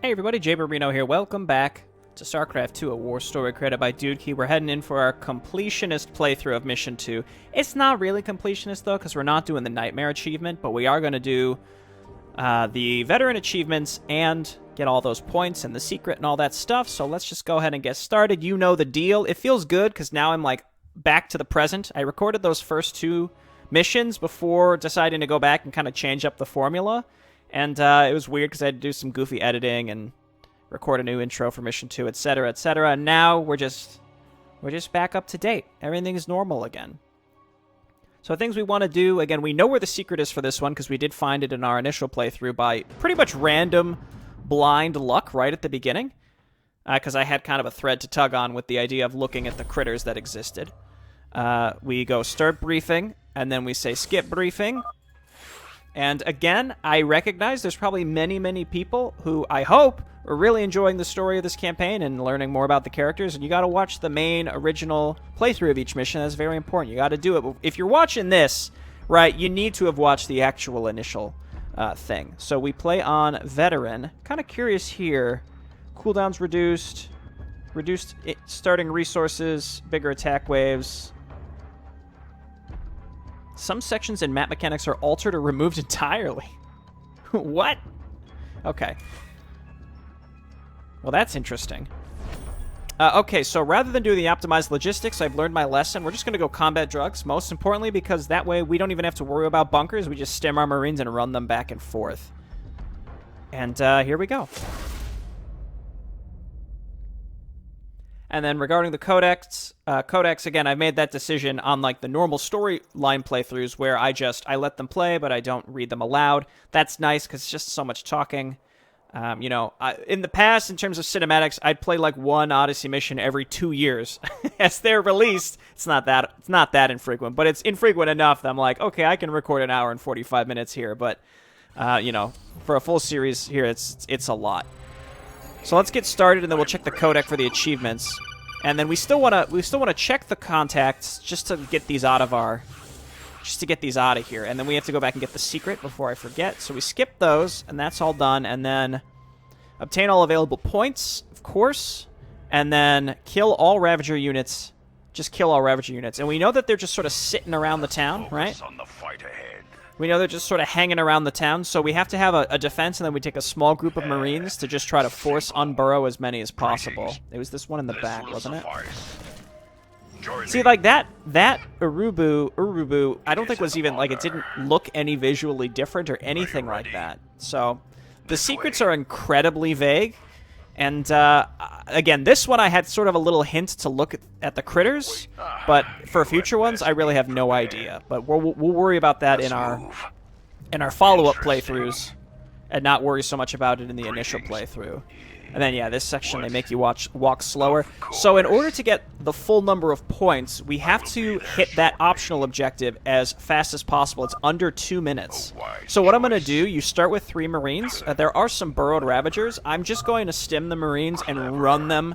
Hey everybody, Jay Barbino here. Welcome back to StarCraft II, a war story created by Dudki. We're heading in for our Completionist playthrough of Mission 2. It's not really Completionist, though, because we're not doing the Nightmare achievement, but we are going to do the Veteran achievements and get all those points and the secret and all that stuff. So let's just go ahead and get started. You know the deal. It feels good, because now I'm, like, back to the present. I recorded those first two missions before deciding to go back and kind of change up the formula. And it was weird because I had to do some goofy editing and record a new intro for Mission 2, etc., etc. And now we're just back up to date. Everything's normal again. So things we want to do, again, we know where the secret is for this one because we did find it in our initial playthrough by pretty much random blind luck right at the beginning. Because I had kind of a thread to tug on with the idea of looking at the critters that existed. We go start briefing, and then we say skip briefing. And again, I recognize there's probably many, many people who I hope are really enjoying the story of this campaign and learning more about the characters. And you got to watch the main original playthrough of each mission. That's very important. You got to do it. If you're watching this, right, you need to have watched the actual initial thing. So we play on Veteran. Kind of curious here. Cooldowns reduced. Reduced starting resources. Bigger attack waves. Some sections and map mechanics are altered or removed entirely. What? Okay. Well, that's interesting. Okay, so rather than doing the optimized logistics, I've learned my lesson. We're just going to go combat drugs, most importantly, because that way we don't even have to worry about bunkers. We just stem our Marines and run them back and forth. And here we go. And then regarding the codex, again, I made that decision on like the normal storyline playthroughs where I let them play, but I don't read them aloud. That's nice because it's just so much talking. In the past, in terms of cinematics, I'd play like one Odyssey mission every 2 years. As they're released, it's not that infrequent, but it's infrequent enough that I'm like, okay, I can record an hour and 45 minutes here, but for a full series here, it's a lot. So let's get started, and then we'll check the codec for the achievements, and then we still want to check the contacts just to get these out of here, and then we have to go back and get the secret before I forget. So we skip those, and that's all done, and then obtain all available points, of course, and then kill all Ravager units. Just kill all Ravager units, and we know that they're just sort of sitting around the town, right? On the fight ahead. We know they're just sort of hanging around the town, so we have to have a defense, and then we take a small group of Marines to just try to force unburrow as many as possible. It was this one in the back, wasn't it? See, like that Urubu, I don't think was even, like, it didn't look any visually different or anything like that. So, the secrets are incredibly vague. And, again, this one I had sort of a little hint to look at the critters, but for future ones, I really have no idea. But we'll worry about that in our follow-up playthroughs, and not worry so much about it in the initial playthrough. And then, yeah, this section, they make you walk slower. So in order to get the full number of points, we have to hit that optional objective as fast as possible. It's under 2 minutes. So what I'm going to do, you start with 3 Marines. There are some burrowed Ravagers. I'm just going to stem the Marines and run them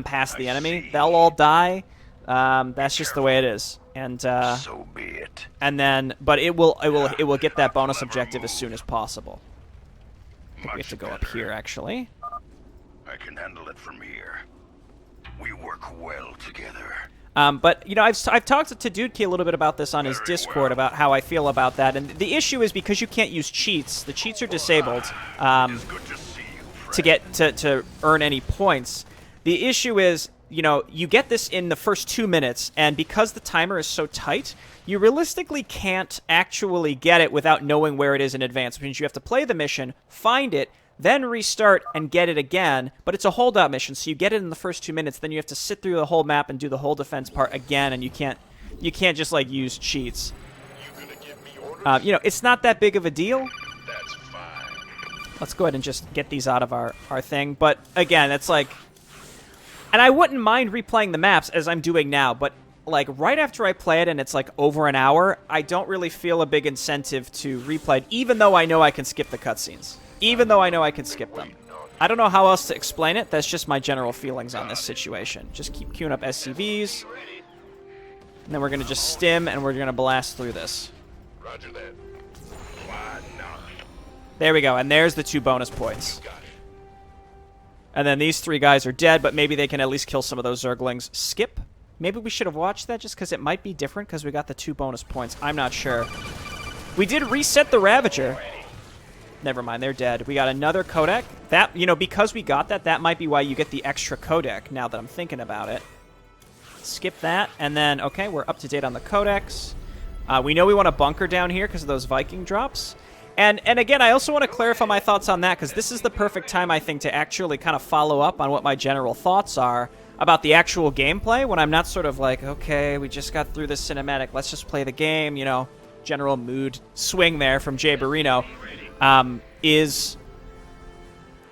past the enemy. They'll all die. That's just the way it is. And so be it. And then, but it will get that bonus objective as soon as possible. I think we have to go up here, actually. I can handle it from here. We work well together. But, I've talked to Dudki a little bit about this on his Discord, about how I feel about that. And the issue is because you can't use cheats. The cheats are disabled to earn any points. The issue is, you get this in the first 2 minutes, and because the timer is so tight, you realistically can't actually get it without knowing where it is in advance, which means you have to play the mission, find it, then restart and get it again, but it's a holdout mission, so you get it in the first 2 minutes, then you have to sit through the whole map and do the whole defense part again, and you can't just, like, use cheats. It's not that big of a deal. That's fine. Let's go ahead and just get these out of our thing, but again, it's like... And I wouldn't mind replaying the maps as I'm doing now, but like right after I play it and it's like over an hour, I don't really feel a big incentive to replay it, even though I know I can skip the cutscenes. Even though I know I can skip them. I don't know how else to explain it. That's just my general feelings on this situation. Just keep queuing up SCVs. And then we're going to just stim and we're going to blast through this. Roger that. Why not? There we go, and there's the 2 bonus points. And then these 3 guys are dead, but maybe they can at least kill some of those Zerglings. Skip? Maybe we should have watched that just because it might be different because we got the 2 bonus points. I'm not sure. We did reset the Ravager. Never mind, they're dead. We got another codec. That, you know, because we got that, that might be why you get the extra codec now that I'm thinking about it. Skip that, and then, okay, we're up to date on the codex. We know we want to bunker down here because of those Viking drops. And again, I also want to clarify my thoughts on that because this is the perfect time, I think, to actually kind of follow up on what my general thoughts are about the actual gameplay when I'm not sort of like, okay, we just got through this cinematic, let's just play the game, you know, general mood swing there from Jay Barrino.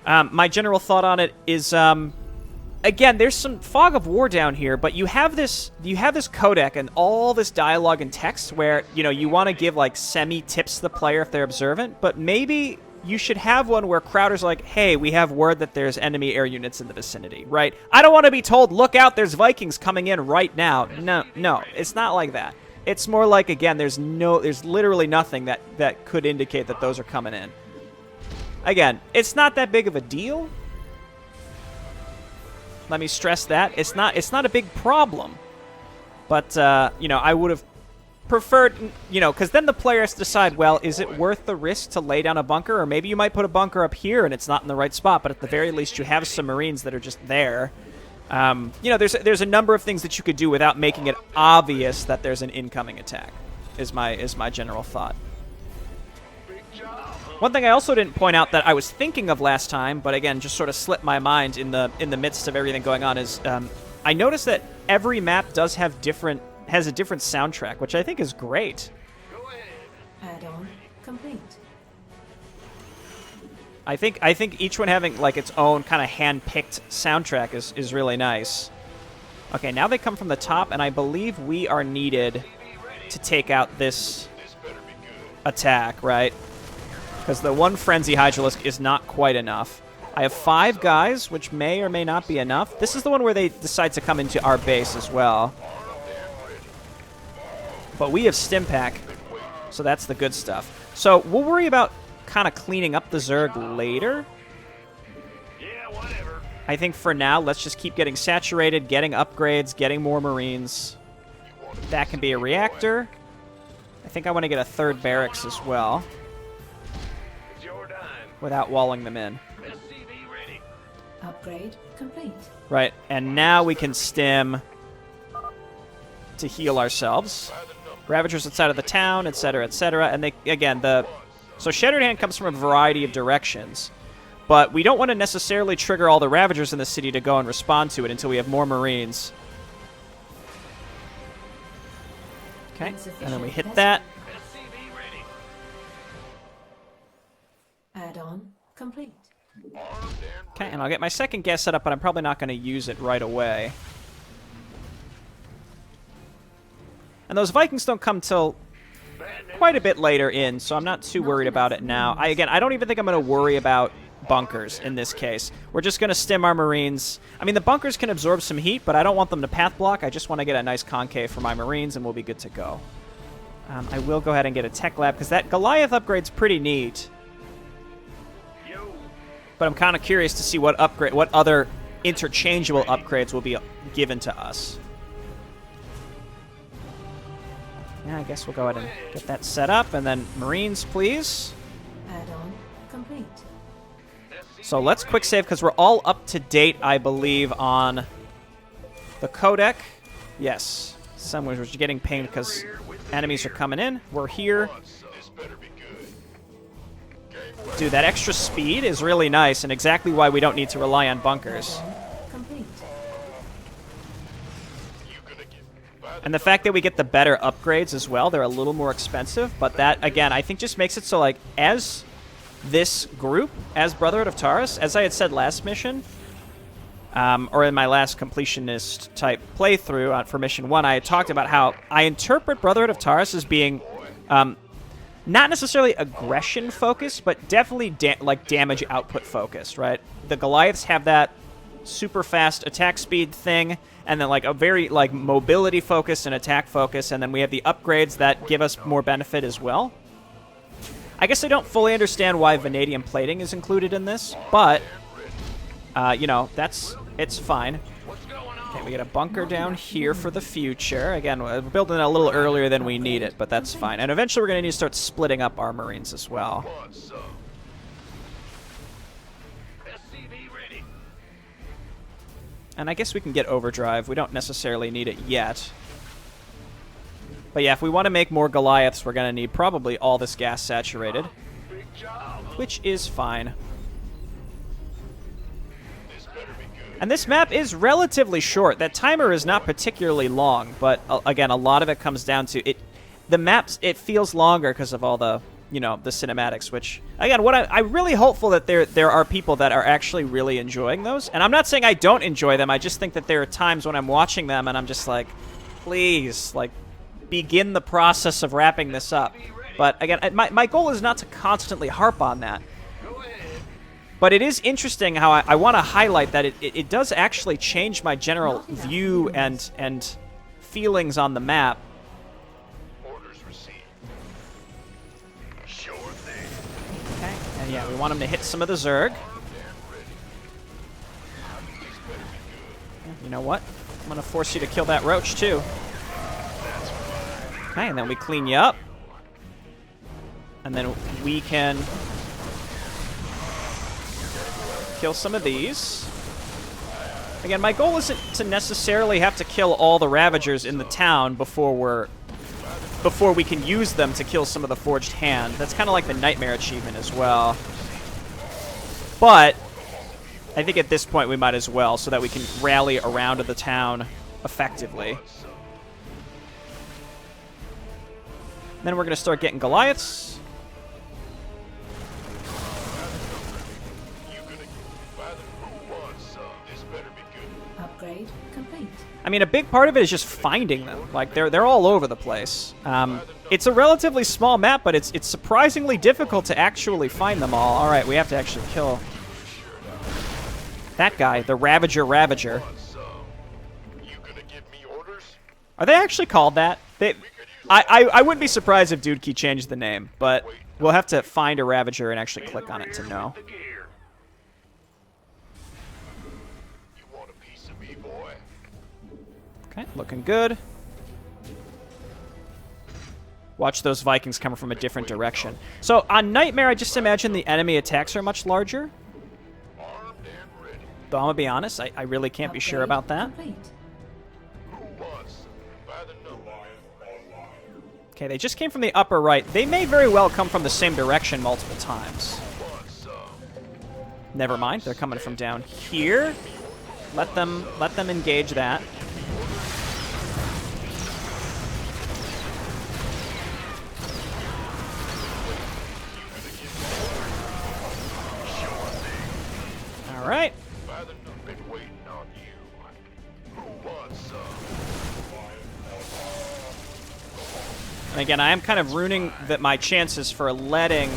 My general thought on it is, again, there's some fog of war down here, but you have this codec and all this dialogue and text where, you know, you want to give like semi-tips to the player if they're observant, but maybe you should have one where Crowder's like, hey, we have word that there's enemy air units in the vicinity, right? I don't want to be told, look out, there's Vikings coming in right now. No, it's not like that. It's more like, again, there's literally nothing that could indicate that those are coming in. Again, it's not that big of a deal. Let me stress that. It's not a big problem. But, you know, I would have preferred, you know, because then the player has to decide, well, is it worth the risk to lay down a bunker? Or maybe you might put a bunker up here and it's not in the right spot, but at the very least you have some Marines that are just there. You know, there's a number of things that you could do without making it obvious that there's an incoming attack, is my general thought. One thing I also didn't point out that I was thinking of last time, but again, just sort of slipped my mind in the midst of everything going on, is I noticed that every map has a different soundtrack, which I think is great. Add-on complete. I think each one having like its own kind of hand-picked soundtrack is really nice. Okay, now they come from the top, and I believe we are needed to take out this attack, right? Because the one Frenzy Hydralisk is not quite enough. I have 5 guys, which may or may not be enough. This is the one where they decide to come into our base as well. But we have Stimpack, so that's the good stuff. So we'll worry about kind of cleaning up the Zerg later. Yeah, whatever. I think for now, let's just keep getting saturated, getting upgrades, getting more Marines. That can be a reactor. I think I want to get a 3rd barracks as well, without walling them in. Upgrade complete. Right, and now we can stim to heal ourselves. Ravagers outside of the town, etc., etc. And they, again, so Shattered Hand comes from a variety of directions, but we don't want to necessarily trigger all the Ravagers in the city to go and respond to it until we have more Marines. Okay, and then we hit that. Add-on complete. Okay, and I'll get my 2nd gas set up, but I'm probably not going to use it right away. And those Vikings don't come till quite a bit later in, so I'm not too worried about it now. Again, I don't even think I'm going to worry about bunkers in this case. We're just going to stim our Marines. I mean, the bunkers can absorb some heat, but I don't want them to path block. I just want to get a nice concave for my Marines, and we'll be good to go. I will go ahead and get a tech lab, because that Goliath upgrade's pretty neat. But I'm kind of curious to see what other interchangeable upgrades will be given to us. Yeah, I guess we'll go ahead and get that set up, and then Marines, please. Add-on complete. So let's quick save, because we're all up to date, I believe, on the codec. Yes, somewhere we're getting pinged because enemies are coming in. We're here. Dude, that extra speed is really nice, and exactly why we don't need to rely on bunkers. Complete. And the fact that we get the better upgrades as well, they're a little more expensive, but that, again, I think just makes it so, like, as this group, as Brotherhood of Taurus, as I had said last mission, or in my last completionist-type playthrough for Mission 1, I had talked about how I interpret Brotherhood of Taurus as being not necessarily aggression-focused, but definitely damage output-focused, right? The Goliaths have that super fast attack speed thing, and then like a very like mobility focus and attack focus, and then we have the upgrades that give us more benefit as well. I guess I don't fully understand why vanadium plating is included in this, but you know, it's fine. Okay, we get a bunker down here for the future. Again, we're building it a little earlier than we need it, but that's fine. And eventually we're going to need to start splitting up our Marines as well. And I guess we can get overdrive. We don't necessarily need it yet. But yeah, if we want to make more Goliaths, we're going to need probably all this gas saturated. Which is fine. And this map is relatively short. That timer is not particularly long, but again, a lot of it comes down to it. The maps, it feels longer because of all the, you know, the cinematics, which, again, what I'm really hopeful that there are people that are actually really enjoying those. And I'm not saying I don't enjoy them. I just think that there are times when I'm watching them and I'm just like, please, like, begin the process of wrapping this up. But again, my goal is not to constantly harp on that. But it is interesting how I want to highlight that it does actually change my general view and feelings on the map. Orders received. Sure thing. Okay, and yeah, we want him to hit some of the Zerg. You know what? I'm going to force you to kill that Roach, too. Okay, and then we clean you up. And then we can kill some of these. Again, my goal isn't to necessarily have to kill all the Ravagers in the town before we can use them to kill some of the Forged Hand. That's kind of like the Nightmare achievement as well. But I think at this point we might as well, so that we can rally around to the town effectively. Then we're going to start getting Goliaths. Upgrade complete. I mean, a big part of it is just finding them. Like, they're all over the place. It's a relatively small map, but it's surprisingly difficult to actually find them all. All right, we have to actually kill that guy, the Ravager. Are they actually called that? I wouldn't be surprised if Dudki changed the name, but we'll have to find a Ravager and actually click on it to know. Okay, looking good. Watch those Vikings coming from a different direction. So on Nightmare, I just imagine the enemy attacks are much larger. Though I'm gonna be honest, I really can't be sure about that. Complete. Okay, they just came from the upper right. They may very well come from the same direction multiple times. Never mind, they're coming from down here. Let them engage that. All right. And again, I am kind of ruining my chances for letting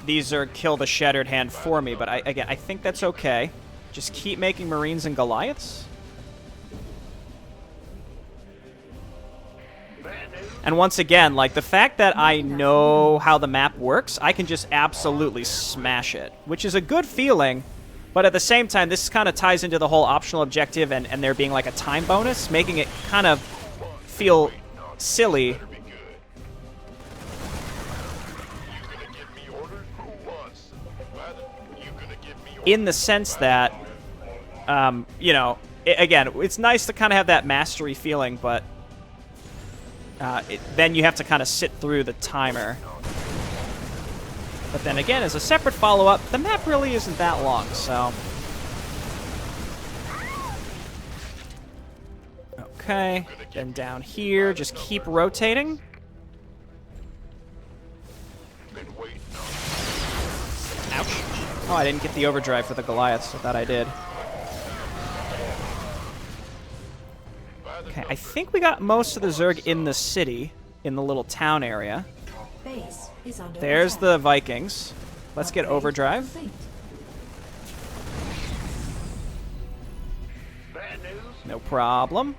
these Zerg kill the Shattered Hand for me, but I think that's okay. Just keep making Marines and Goliaths. And once again, like, the fact that I know how the map works, I can just absolutely smash it, which is a good feeling. But at the same time, this kind of ties into the whole optional objective and there being like a time bonus, making it kind of feel silly. In the sense that, you know, again, it's nice to kind of have that mastery feeling, but then you have to kind of sit through the timer. But then again, as a separate follow-up, the map really isn't that long, so... Okay, then down here, just keep rotating. Ouch. Oh, I didn't get the overdrive for the Goliaths. I thought I did. Okay, I think we got most of the Zerg in the city, in the little town area. Base is under There's attack. the Vikings. Let's get Upgrade overdrive. complete. No problem.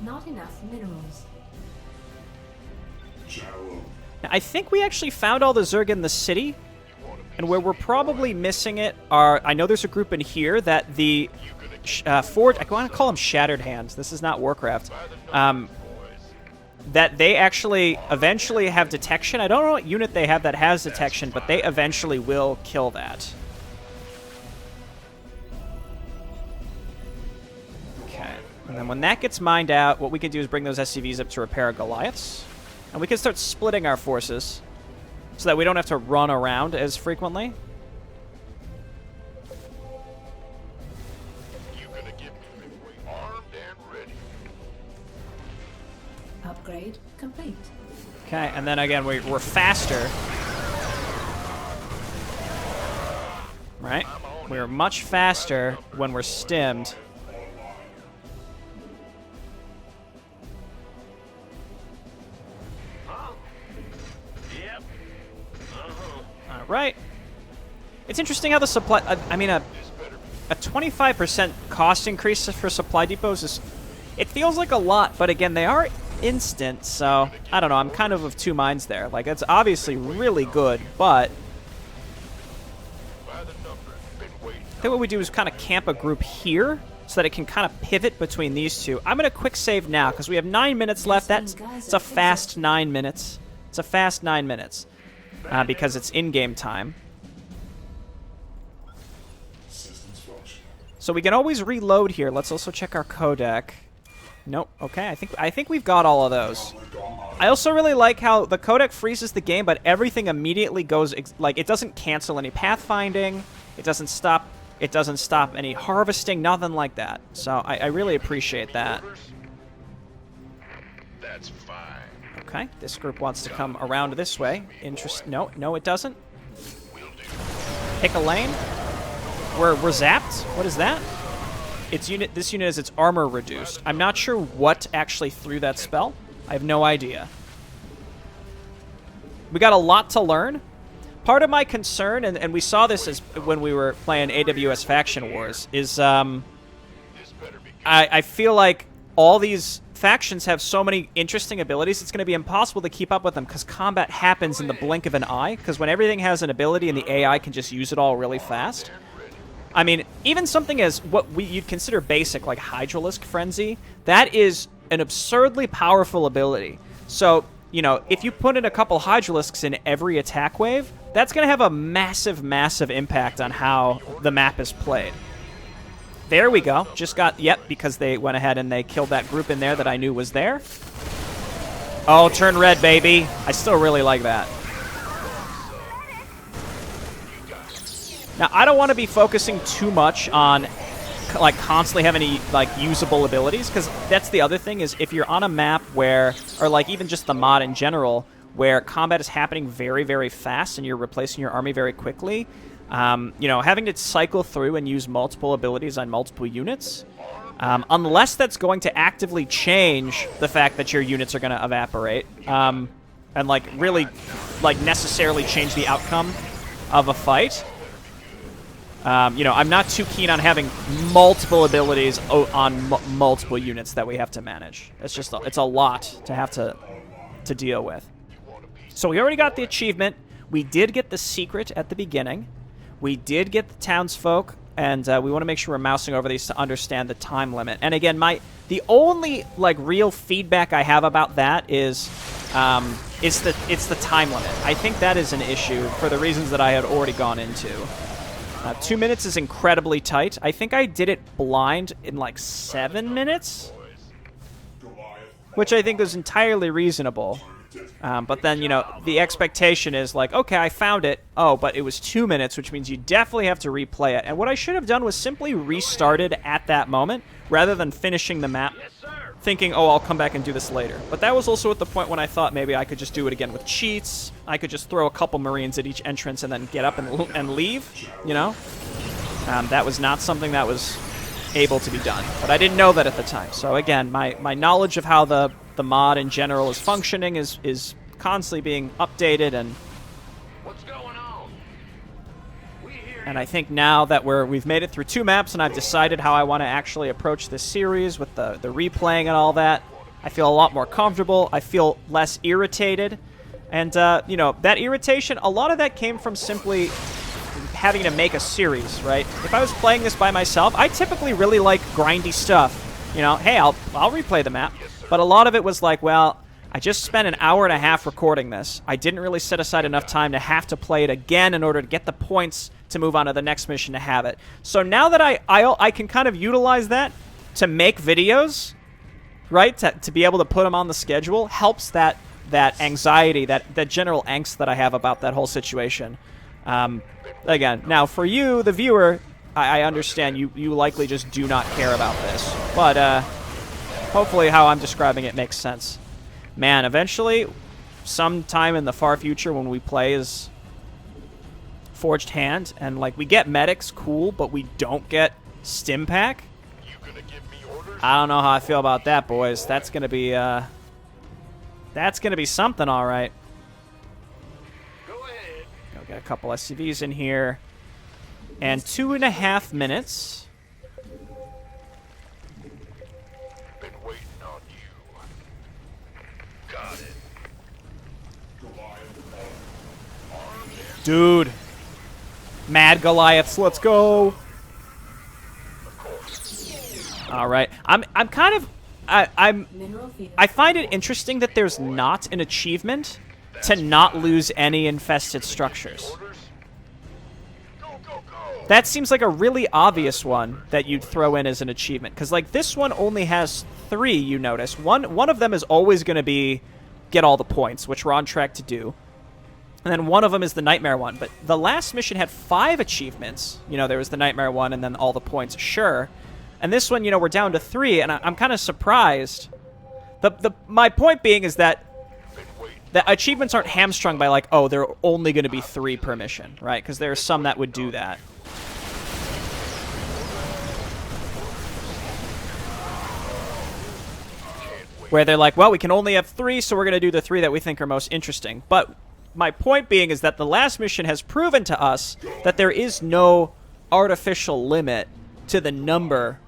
Not enough minerals. I think we actually found all the Zerg in the city, and where we're probably missing it are... I know there's a group in here that the Forge... I want to call them Shattered Hands. This is not Warcraft. That they actually eventually have detection. I don't know what unit they have that has detection, but they eventually will kill that. Okay. And then when that gets mined out, what we can do is bring those SCVs up to repair Goliaths. And we can start splitting our forces so that we don't have to run around as frequently. You're gonna get me armed and ready. Upgrade complete. Okay, and then again, we're faster. Right? We're much faster when we're stimmed. Right. It's interesting how the supply... I mean, a 25% cost increase for supply depots is... It feels like a lot, but again, they are instant, so... I don't know, I'm kind of two minds there. Like, it's obviously really good, but... I think what we do is kind of camp a group here, so that it can kind of pivot between these two. I'm going to quick save now, because we have 9 minutes left. It's a fast 9 minutes. It's a fast 9 minutes. Because it's in-game time. So we can always reload here. Let's also check our codec. Nope. Okay, I think we've got all of those. I also really like how the codec freezes the game, but everything immediately goes like it doesn't cancel any pathfinding. It doesn't stop any harvesting. Nothing like that. So I really appreciate that. That's fine. Okay, this group wants to come around this way. No, it doesn't. Pick a lane. We're zapped. What is that? This unit is its armor reduced. I'm not sure what actually threw that spell. I have no idea. We got a lot to learn. Part of my concern, and we saw this as when we were playing AWS Faction Wars, is I feel like all these factions have so many interesting abilities, it's going to be impossible to keep up with them because combat happens in the blink of an eye, because when everything has an ability and the AI can just use it all really fast. I mean, even something as what you'd consider basic, like Hydralisk Frenzy, that is an absurdly powerful ability. So, you know, if you put in a couple Hydralisks in every attack wave, that's going to have a massive, massive impact on how the map is played. There we go. Just got... Yep, because they went ahead and they killed that group in there that I knew was there. Oh, turn red, baby. I still really like that. Now, I don't want to be focusing too much on, like, constantly having any, like, usable abilities, because that's the other thing, is if you're on a map where... Or, like, even just the mod in general, where combat is happening very, very fast and you're replacing your army very quickly... you know, having to cycle through and use multiple abilities on multiple units, unless that's going to actively change the fact that your units are going to evaporate, and, like, really, like, necessarily change the outcome of a fight. You know, I'm not too keen on having multiple abilities on multiple units that we have to manage. It's just, it's a lot to have to deal with. So we already got the achievement. We did get the secret at the beginning. We did get the townsfolk, and we want to make sure we're mousing over these to understand the time limit. And again, the only, like, real feedback I have about that is it's the time limit. I think that is an issue for the reasons that I had already gone into. 2 minutes is incredibly tight. I think I did it blind in, like, 7 minutes, which I think was entirely reasonable. But then, you know, the expectation is like, okay, I found it. Oh, but it was 2 minutes, which means you definitely have to replay it. And what I should have done was simply restarted at that moment, rather than finishing the map, thinking, oh, I'll come back and do this later. But that was also at the point when I thought maybe I could just do it again with cheats. I could just throw a couple Marines at each entrance and then get up and leave, you know? That was not something that was able to be done. But I didn't know that at the time. So again, my knowledge of how the mod in general is functioning is constantly being updated, and What's going on? I think now that we've made it through 2 maps and I've decided how I want to actually approach this series with the replaying and all that, I feel a lot more comfortable. I feel less irritated. And, you know, that irritation, a lot of that came from simply having to make a series, right? If I was playing this by myself, I typically really like grindy stuff. You know, hey, I'll replay the map. But a lot of it was like, well, I just spent an hour and a half recording this. I didn't really set aside enough time to have to play it again in order to get the points to move on to the next mission to have it. So now that I can kind of utilize that to make videos, right, to be able to put them on the schedule, helps that anxiety, that general angst that I have about that whole situation. Again, now for you, the viewer, I understand you likely just do not care about this. But hopefully how I'm describing it makes sense. Man, eventually, sometime in the far future when we play as Forged Hand, and like we get medics, cool, but we don't get Stim Pack. I don't know how I feel about that, boys. That's gonna be something, all right. Go ahead. Go get a couple SCVs in here, and 2.5 minutes. Been waiting on you. Got it. Dude. Mad Goliaths, let's go. All right. I'm kind of I find it interesting that there's not an achievement to not lose any infested structures. That seems like a really obvious one that you'd throw in as an achievement, because like this one only has 3, you notice. One of them is always going to be get all the points, which we're on track to do. And then one of them is the Nightmare one. But the last mission had 5 achievements. You know, there was the Nightmare one and then all the points, sure. And this one, you know, we're down to 3, and I'm kind of surprised. My point being is that the achievements aren't hamstrung by like, oh, there are only going to be 3 per mission, right? Because there are some that would do that. Where they're like, well, we can only have 3, so we're going to do the 3 that we think are most interesting. But my point being is that the last mission has proven to us that there is no artificial limit to the number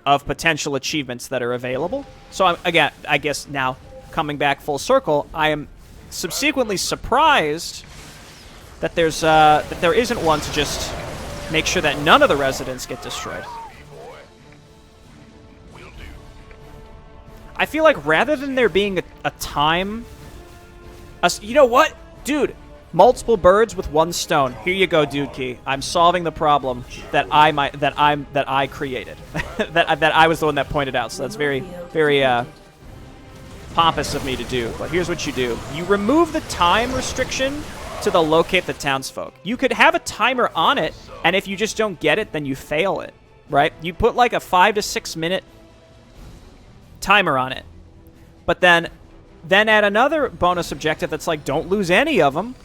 of potential achievements that are available. So, again, I guess now, coming back full circle, I am subsequently surprised that there isn't one to just make sure that none of the residents get destroyed. I feel like rather than there being a time... you know what? Dude, multiple birds with one stone. Here you go, Dudki. I'm solving the problem that I created. that I was the one that pointed out. So that's very, very pompous of me to do. But here's what you do. You remove the time restriction to the locate the townsfolk. You could have a timer on it, and if you just don't get it, then you fail it, right? You put like a 5 to 6 minute timer on it. But then add another bonus objective that's like, don't lose any of them,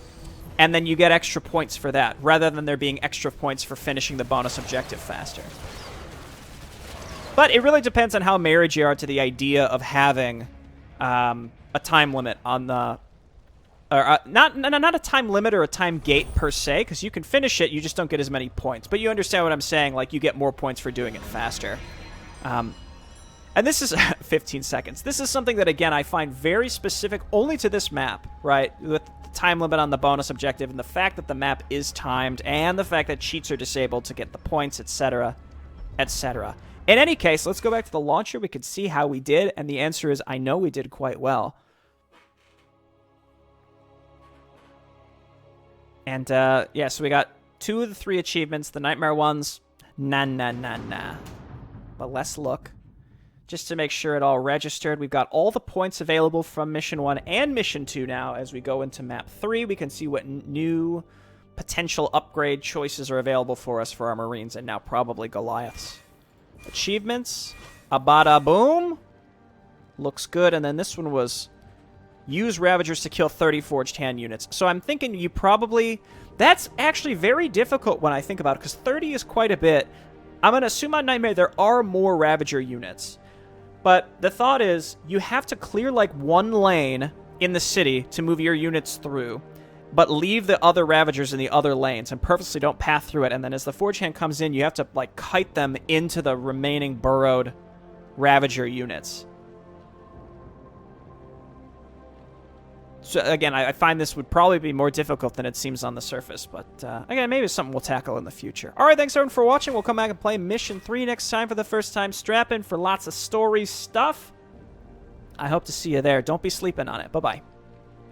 and then you get extra points for that, rather than there being extra points for finishing the bonus objective faster. But it really depends on how married you are to the idea of having a time limit on the... not a time limit or a time gate per se, because you can finish it, you just don't get as many points. But you understand what I'm saying, like, you get more points for doing it faster. And this is 15 seconds. This is something that, again, I find very specific only to this map, right? With the time limit on the bonus objective and the fact that the map is timed and the fact that cheats are disabled to get the points, etc., etc. In any case, let's go back to the launcher. We could see how we did, and the answer is I know we did quite well. And, yeah, so we got 2 of the 3 achievements. The Nightmare ones, nah. But let's look. Just to make sure it all registered, we've got all the points available from Mission 1 and Mission 2 now. As we go into Map 3, we can see what new potential upgrade choices are available for us for our Marines, and now probably Goliaths. Achievements, Abada Boom. Looks good, and then this one was use Ravagers to kill 30 Forged Hand units. So I'm thinking you probably... That's actually very difficult when I think about it, because 30 is quite a bit. I'm going to assume on Nightmare there are more Ravager units. But the thought is, you have to clear like one lane in the city to move your units through, but leave the other Ravagers in the other lanes and purposely don't path through it. And then as the Forge Hand comes in, you have to like kite them into the remaining burrowed Ravager units. So again, I find this would probably be more difficult than it seems on the surface, but again, maybe it's something we'll tackle in the future. Alright, thanks everyone for watching. We'll come back and play Mission 3 next time for the first time. Strap in for lots of story stuff. I hope to see you there. Don't be sleeping on it. Bye-bye.